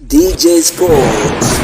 DJ Sports.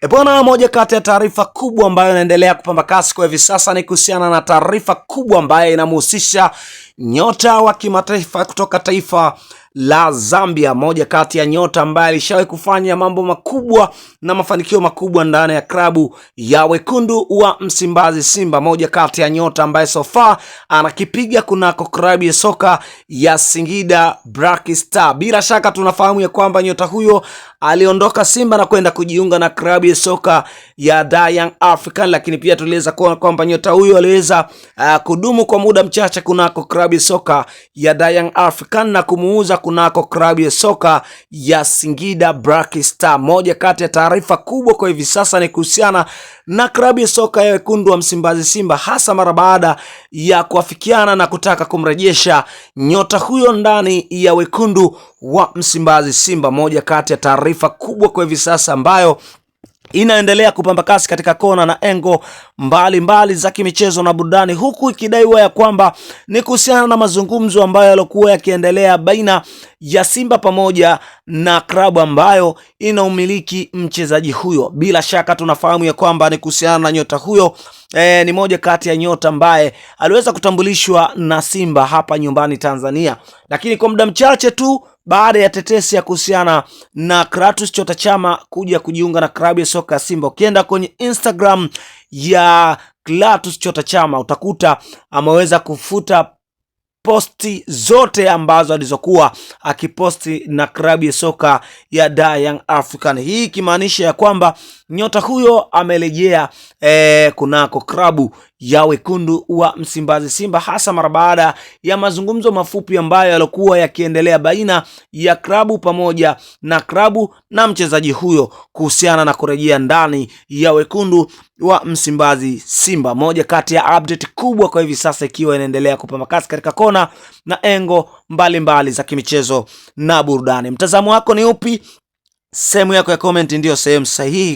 Bwana, moja kati ya taarifa kubwa ambayo inaendelea kupamba kasi kwa hivi sasa ni kuhusiana na taarifa kubwa ambayo inamhusisha nyota wa kimataifa kutoka taifa la Zambia, moja kati ya nyota ambaye alishawahi kufanya mambo makubwa na mafanikio makubwa ndani ya klabu ya wekundu wa Msimbazi Simba, moja kati ya nyota ambaye so far anakipiga kunako klabu ya soka ya Singida Black Star. Bila shaka tunafahamu ya kwamba nyota huyo aliondoka Simba na kwenda kujiunga na klabu ya soka ya Young African, lakini pia tuliweza kuona kwamba nyota huyo aliweza kudumu kwa muda mchache kunako klabu ya soka ya Young African na kumuuza kunako klabu ya soka ya Singida Black Star. Moja kati ya taarifa kubwa kwa hivi sasa ni kuhusiana na klabu ya soka ya wekundu wa Msimbazi Simba, hasa mara baada ya kuafikiana na kutaka kumrejesha nyota huyo ndani ya wekundu wa Msimbazi Simba. Moja kati ya taarifa kubwa kwa hivi sasa ambayo inaendelea kupamba kasi katika kona na engo mbalimbali za kimichezo na burudani, huku ikidaiwa ya kwamba ni kuhusiana na mazungumzo ambayo yalikuwa yakiendelea baina ya Simba pamoja na klabu ambayo inaumiliki mchezaji huyo. Bila shaka tunafahamu ya kwamba ni kuhusiana na nyota huyo. Ni moja kati ya nyota ambaye aliweza kutambulishwa na Simba hapa nyumbani Tanzania, lakini kwa muda mchache tu baada ya tetesi ya kuhusiana na Clatous Chota Chama kuja kujiunga na klabu ya soka ya Simba, ukienda kwenye Instagram ya Clatous Chota Chama utakuta ameweza kufuta posti zote ambazo alizokuwa akiposti na klabu ya soka ya Young African. Hii ikimaanisha ya kwamba nyota huyo amerejea kunako klabu ya wekundu wa Msimbazi Simba, hasa mara baada ya mazungumzo mafupi ambayo yalikuwa yakiendelea baina ya klabu pamoja na klabu na mchezaji huyo kuhusiana na kurejea ndani ya wekundu wa Msimbazi Simba. Moja kati ya update kubwa kwa hivi sasa ikiwa inaendelea kupamba kasi katika kona na engo mbalimbali za kimichezo na burudani. Mtazamo wako ni upi? Sehemu yako ya comment ndio sehemu sahihi.